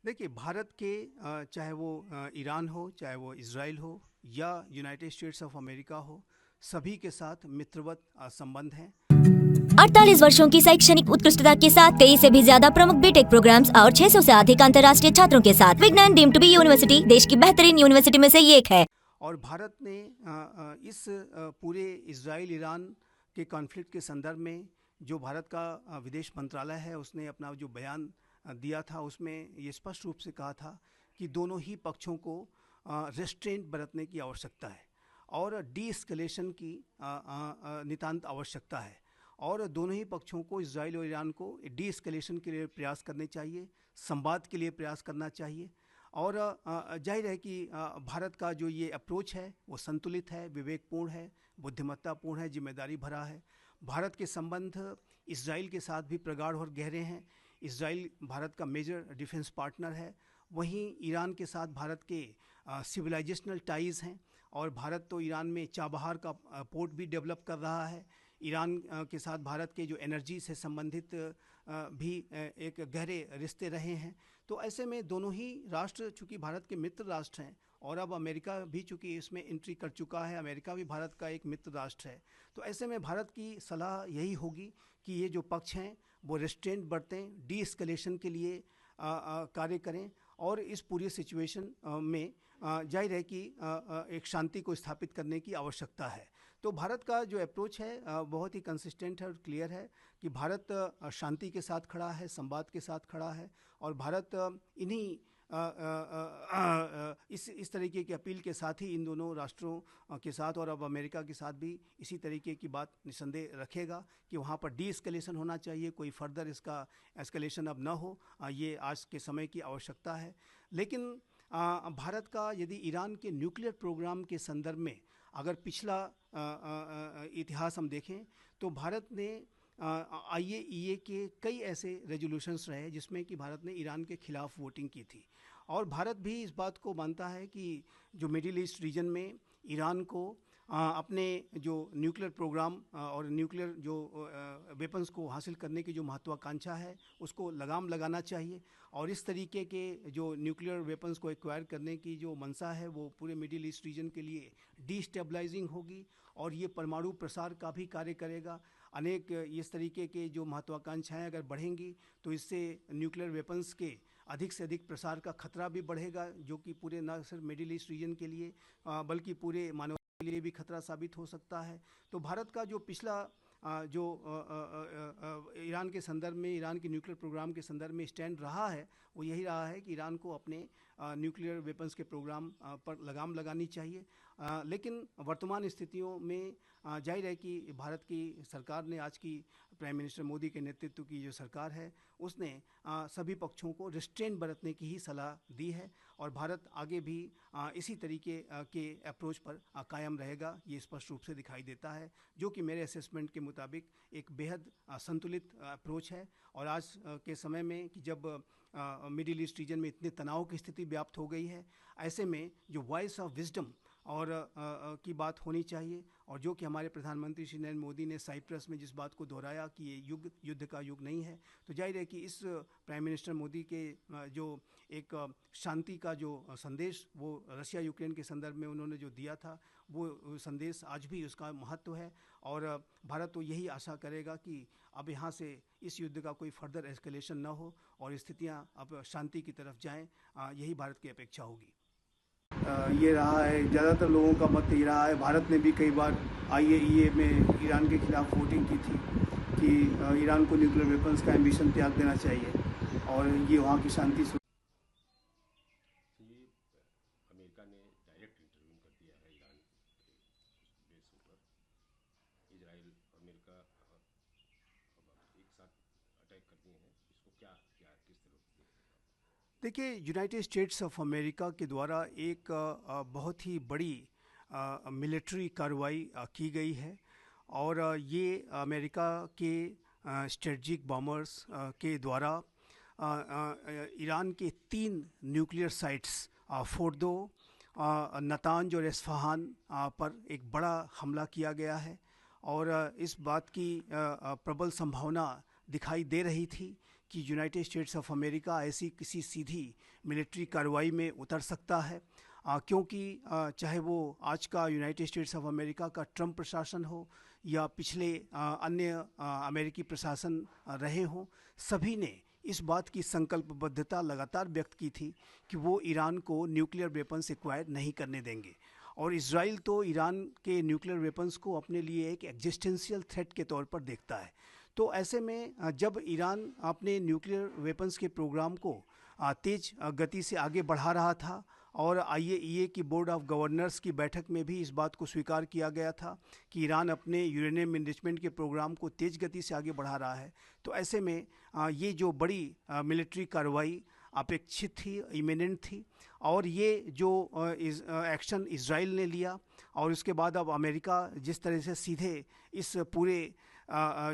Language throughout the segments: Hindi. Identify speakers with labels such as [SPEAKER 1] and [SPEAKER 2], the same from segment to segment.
[SPEAKER 1] देखिए, भारत के चाहे वो ईरान हो, चाहे वो इज़राइल हो या यूनाइटेड स्टेट्स ऑफ अमेरिका हो, सभी के साथ मित्रवत संबंध हैं।
[SPEAKER 2] 48 वर्षों की शैक्षणिक उत्कृष्टता के साथ 23 से भी ज्यादा प्रमुख बीटेक प्रोग्राम्स और 600 से अधिक अंतर्राष्ट्रीय छात्रों के साथ विज्ञान डीम्ड टू बी यूनिवर्सिटी देश की बेहतरीन यूनिवर्सिटी में से एक है।
[SPEAKER 1] और भारत ने इस पूरे इज़राइल ईरान के कॉन्फ्लिक्ट के संदर्भ में जो भारत का विदेश मंत्रालय है, उसने अपना जो बयान दिया था, उसमें ये स्पष्ट रूप से कहा था कि दोनों ही पक्षों को रेस्ट्रेंट बरतने की आवश्यकता है और डी एस्केलेशन की नितांत आवश्यकता है। और दोनों ही पक्षों को, इज़राइल और ईरान को, डी एस्केलेशन के लिए प्रयास करने चाहिए, संवाद के लिए प्रयास करना चाहिए। और जाहिर है कि भारत का जो ये अप्रोच है वो संतुलित है, विवेकपूर्ण है, बुद्धिमत्तापूर्ण है, जिम्मेदारी भरा है। भारत के संबंध इज़राइल के साथ भी प्रगाढ़ और गहरे हैं। इज़राइल भारत का मेजर डिफेंस पार्टनर है। वहीं ईरान के साथ भारत के सिविलाइजेशनल टाइज़ हैं और भारत तो ईरान में चाबहार का पोर्ट भी डेवलप कर रहा है। ईरान के साथ भारत के जो एनर्जी से संबंधित भी एक गहरे रिश्ते रहे हैं। तो ऐसे में दोनों ही राष्ट्र चूँकि भारत के मित्र राष्ट्र हैं और अब अमेरिका भी चूँकि इसमें एंट्री कर चुका है, अमेरिका भी भारत का एक मित्र राष्ट्र है, तो ऐसे में भारत की सलाह यही होगी कि ये जो पक्ष हैं वो रेस्ट्रेंट बरतें, डी एस्केलेशन के लिए कार्य करें और इस पूरी सिचुएशन में जाहिर है कि एक शांति को स्थापित करने की आवश्यकता है। तो भारत का जो अप्रोच है बहुत ही कंसिस्टेंट है और क्लियर है कि भारत शांति के साथ खड़ा है, संवाद के साथ खड़ा है और भारत इन्हीं इस तरीके की अपील के साथ ही इन दोनों राष्ट्रों के साथ और अब अमेरिका के साथ भी इसी तरीके की बात निसंदेह रखेगा कि वहाँ पर डी एस्केलेशन होना चाहिए, कोई फर्दर इसका एस्केलेशन अब ना हो। ये आज के समय की आवश्यकता है। लेकिन भारत का यदि ईरान के न्यूक्लियर प्रोग्राम के संदर्भ में अगर पिछला इतिहास हम देखें तो भारत ने IAEA के कई ऐसे रेजोल्यूशंस रहे जिसमें कि भारत ने ईरान के खिलाफ वोटिंग की थी और भारत भी इस बात को मानता है कि जो मिडिल ईस्ट रीजन में ईरान को अपने जो न्यूक्लियर प्रोग्राम और न्यूक्लियर जो वेपन्स को हासिल करने की जो महत्वाकांक्षा है उसको लगाम लगाना चाहिए और इस तरीके के जो न्यूक्लियर वेपन्स को एक्वायर करने की जो मंशा है वो पूरे मिडिल ईस्ट रीजन के लिए डिस्टेबलाइजिंग होगी और ये परमाणु प्रसार का भी कार्य करेगा। अनेक इस तरीके के जो महत्वाकांक्षाएं अगर बढ़ेंगी तो इससे न्यूक्लियर वेपन्स के अधिक से अधिक प्रसार का खतरा भी बढ़ेगा, जो कि पूरे न सिर्फ मिडिल ईस्ट रीजन के लिए बल्कि पूरे मानव के लिए भी खतरा साबित हो सकता है। तो भारत का जो पिछला जो ईरान के संदर्भ में, ईरान के न्यूक्लियर प्रोग्राम के संदर्भ में स्टैंड रहा है वो यही रहा है कि ईरान को अपने न्यूक्लियर वेपन्स के प्रोग्राम पर लगाम लगानी चाहिए। लेकिन वर्तमान स्थितियों में जाहिर है कि भारत की सरकार ने, आज की प्राइम मिनिस्टर मोदी के नेतृत्व की जो सरकार है उसने सभी पक्षों को रिस्ट्रेंट बरतने की ही सलाह दी है और भारत आगे भी इसी तरीके के अप्रोच पर कायम रहेगा, ये स्पष्ट रूप से दिखाई देता है, जो कि मेरे असेसमेंट के मुताबिक एक बेहद संतुलित अप्रोच है। और आज के समय में कि जब मिडिल ईस्ट रीजन में इतने तनाव की स्थिति व्याप्त हो गई है, ऐसे में जो वॉइस ऑफ विजडम और की बात होनी चाहिए और जो कि हमारे प्रधानमंत्री श्री नरेंद्र मोदी ने साइप्रस में जिस बात को दोहराया कि ये युग युद्ध का युग नहीं है, तो जाहिर है कि इस प्राइम मिनिस्टर मोदी के जो एक शांति का जो संदेश वो रशिया यूक्रेन के संदर्भ में उन्होंने जो दिया था वो संदेश आज भी उसका महत्व है और भारत तो यही आशा करेगा कि अब यहाँ से इस युद्ध का कोई फर्दर एस्केलेशन ना हो और स्थितियाँ अब शांति की तरफ जाएँ, यही भारत की अपेक्षा होगी। ये रहा है, ज़्यादातर लोगों का मत ये रहा है। भारत ने भी कई बार IAEA में ईरान के खिलाफ वोटिंग की थी कि ईरान को न्यूक्लियर वेपन्स का एम्बिशन त्याग देना चाहिए और ये वहाँ की शांति
[SPEAKER 3] ये अमेरिका ने डायरेक्ट इंटरव्यू कर दिया है ईरान के बेसों पर। इजराइल अमेरिका अब एक साथ अटैक कर दिए हैं, इसको क्या क्या किस तरह देखते हैं?
[SPEAKER 1] देखिए, यूनाइटेड स्टेट्स ऑफ अमेरिका के द्वारा एक बहुत ही बड़ी मिलिट्री कार्रवाई की गई है और ये अमेरिका के स्ट्रेटजिक बॉम्बर्स के द्वारा ईरान के 3 न्यूक्लियर साइट्स फोर्दो, नतांज और इस्फहान पर एक बड़ा हमला किया गया है और इस बात की प्रबल संभावना दिखाई दे रही थी कि यूनाइटेड स्टेट्स ऑफ अमेरिका ऐसी किसी सीधी मिलिट्री कार्रवाई में उतर सकता है, क्योंकि चाहे वो आज का यूनाइटेड स्टेट्स ऑफ अमेरिका का ट्रंप प्रशासन हो या पिछले अन्य अमेरिकी प्रशासन रहे हों, सभी ने इस बात की संकल्पबद्धता लगातार व्यक्त की थी कि वो ईरान को न्यूक्लियर वेपन्स एक्वायर नहीं करने देंगे। और इजराइल तो ईरान के न्यूक्लियर वेपन्स को अपने लिए एक एग्जिस्टेंशियल थ्रेट के तौर पर देखता है। तो ऐसे में जब ईरान अपने न्यूक्लियर वेपन्स के प्रोग्राम को तेज गति से आगे बढ़ा रहा था और IAEA की बोर्ड ऑफ गवर्नर्स की बैठक में भी इस बात को स्वीकार किया गया था कि ईरान अपने यूरेनियम इनरिचमेंट के प्रोग्राम को तेज गति से आगे बढ़ा रहा है, तो ऐसे में ये जो बड़ी मिलिट्री कार्रवाई अपेक्षित थी, इमिनेंट थी। और ये जो एक्शन इजराइल ने लिया और उसके बाद अब अमेरिका जिस तरह से सीधे इस पूरे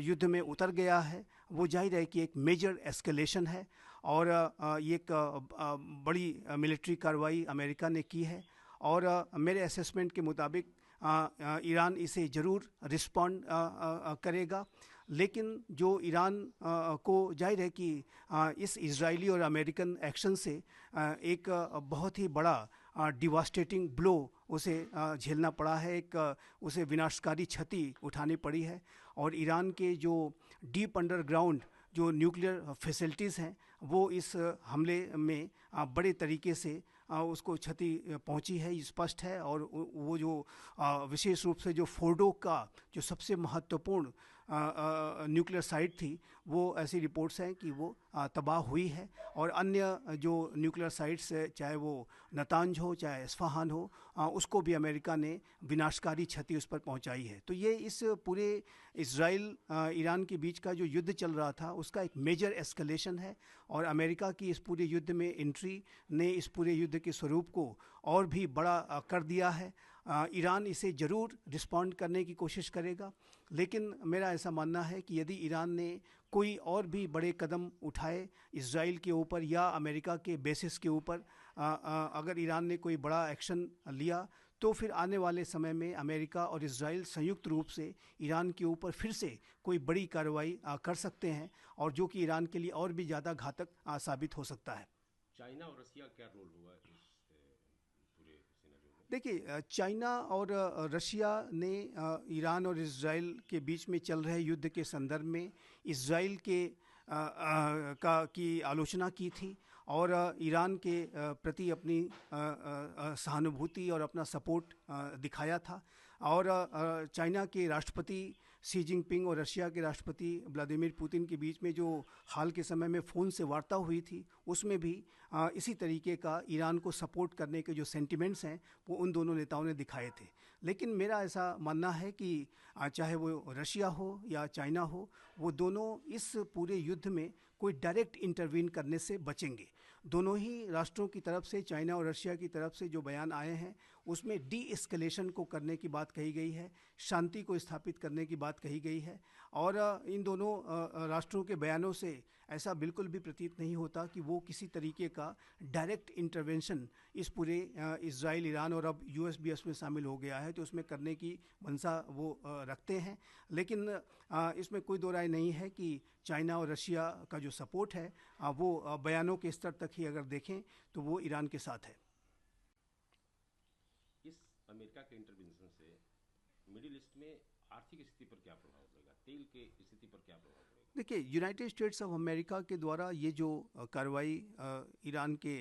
[SPEAKER 1] युद्ध में उतर गया है, वो जाहिर है कि एक मेजर एस्केलेशन है और ये एक बड़ी मिलिट्री कार्रवाई अमेरिका ने की है। और मेरे असेसमेंट के मुताबिक ईरान इसे ज़रूर रिस्पॉन्ड करेगा, लेकिन जो ईरान को जाहिर है कि इस इजरायली और अमेरिकन एक्शन से एक बहुत ही बड़ा डिवास्टेटिंग ब्लो उसे झेलना पड़ा है, एक उसे विनाशकारी क्षति उठानी पड़ी है। और ईरान के जो डीप अंडरग्राउंड जो न्यूक्लियर फैसिलिटीज़ हैं वो इस हमले में बड़े तरीके से उसको क्षति पहुंची है, स्पष्ट है। और वो जो विशेष रूप से जो फोर्डो का जो सबसे महत्वपूर्ण न्यूक्लियर साइट थी, वो ऐसी रिपोर्ट्स हैं कि वो तबाह हुई है। और अन्य जो न्यूक्लियर साइट्स चाहे वो नतांज हो चाहे इस्फहान हो, उसको भी अमेरिका ने विनाशकारी क्षति उस पर पहुंचाई है। तो ये इस पूरे इजराइल ईरान के बीच का जो युद्ध चल रहा था उसका एक मेजर एस्केलेशन है। और अमेरिका की इस पूरे युद्ध में एंट्री ने इस पूरे युद्ध के स्वरूप को और भी बड़ा कर दिया है। ईरान इसे ज़रूर रिस्पॉन्ड करने की कोशिश करेगा, लेकिन मेरा ऐसा मानना है कि यदि ईरान ने कोई और भी बड़े कदम उठाए इजराइल के ऊपर या अमेरिका के बेसिस के ऊपर, अगर ईरान ने कोई बड़ा एक्शन लिया, तो फिर आने वाले समय में अमेरिका और इजराइल संयुक्त रूप से ईरान के ऊपर फिर से कोई बड़ी कार्रवाई कर सकते हैं, और जो कि ईरान के लिए और भी ज़्यादा घातक साबित हो सकता है।
[SPEAKER 3] चाइना और रशिया क्या रोल होगा इस पूरे सिनेरियो में?
[SPEAKER 1] देखिए, चाइना और रशिया ने ईरान और इजराइल के बीच में चल रहे युद्ध के संदर्भ में इजराइल के की आलोचना की थी और ईरान के प्रति अपनी सहानुभूति और अपना सपोर्ट दिखाया था। और चाइना के राष्ट्रपति शी जिनपिंग और रशिया के राष्ट्रपति व्लादिमीर पुतिन के बीच में जो हाल के समय में फ़ोन से वार्ता हुई थी, उसमें भी इसी तरीके का ईरान को सपोर्ट करने के जो सेंटिमेंट्स हैं वो उन दोनों नेताओं ने दिखाए थे। लेकिन मेरा ऐसा मानना है कि चाहे वो रशिया हो या चाइना हो, वो दोनों इस पूरे युद्ध में कोई डायरेक्ट इंटरवीन करने से बचेंगे। दोनों ही राष्ट्रों की तरफ से, चाइना और रशिया की तरफ से जो बयान आए हैं उसमें डी एस्केलेशन को करने की बात कही गई है, शांति को स्थापित करने की बात कही गई है। और इन दोनों राष्ट्रों के बयानों से ऐसा बिल्कुल भी प्रतीत नहीं होता कि वो किसी तरीके का डायरेक्ट इंटरवेंशन इस पूरे इजराइल, ईरान और अब US भी इसमें शामिल हो गया है, तो उसमें करने की मंशा वो रखते हैं। लेकिन इसमें कोई दो राय नहीं है कि चाइना और रशिया का जो सपोर्ट है वो बयानों के स्तर तक ही अगर देखें तो वो ईरान के साथ है।
[SPEAKER 3] इस अमेरिका के इंटरवेंशन से मिडिल ईस्ट में आर्थिक स्थिति पर क्या प्रभाव पड़ेगा, तेल की स्थिति पर क्या प्रभाव पड़ेगा?
[SPEAKER 1] देखिए, यूनाइटेड स्टेट्स ऑफ अमेरिका के द्वारा ये जो कार्रवाई ईरान के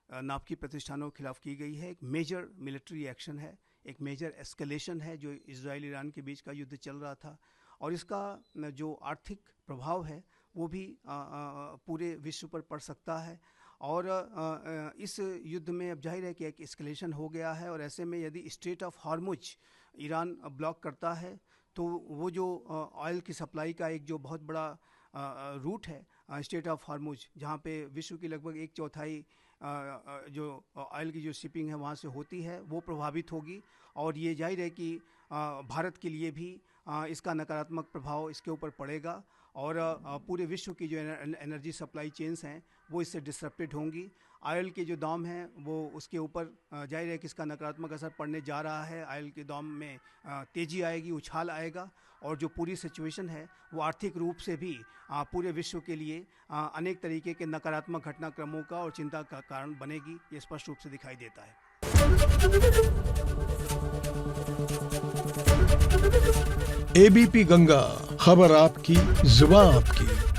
[SPEAKER 1] नाभिकीय प्रतिष्ठानों के खिलाफ की गई है, एक मेजर मिलिट्री एक्शन है, एक मेजर एस्केलेशन है जो इजराइल ईरान के बीच का युद्ध चल रहा था। और इसका जो आर्थिक प्रभाव है वो भी पूरे विश्व पर पड़ सकता है। और इस युद्ध में अब जाहिर है कि एक एस्केलेशन हो गया है, और ऐसे में यदि straight of Hormuz Iran block करता है तो वो जो ऑयल की सप्लाई का एक जो बहुत बड़ा रूट है स्ट्रेट ऑफ हॉर्मुज, जहाँ पे विश्व की लगभग 1/4 जो ऑयल की जो शिपिंग है वहाँ से होती है, वो प्रभावित होगी। और ये जाहिर है कि भारत के लिए भी इसका नकारात्मक प्रभाव इसके ऊपर पड़ेगा, और पूरे विश्व की जो एनर्जी सप्लाई चेन्स हैं वो इससे डिसरप्टेड होंगी। ऑयल के जो दाम हैं वो उसके ऊपर जाहिर है कि इसका नकारात्मक असर पड़ने जा रहा है। ऑयल के दाम में तेज़ी आएगी, उछाल आएगा और जो पूरी सिचुएशन है वो आर्थिक रूप से भी पूरे विश्व के लिए अनेक तरीके के नकारात्मक घटनाक्रमों का और चिंता का कारण बनेगी। ये स्पष्ट रूप से दिखाई देता है।
[SPEAKER 4] एबीपी गंगा, खबर आपकी, जुबान आपकी।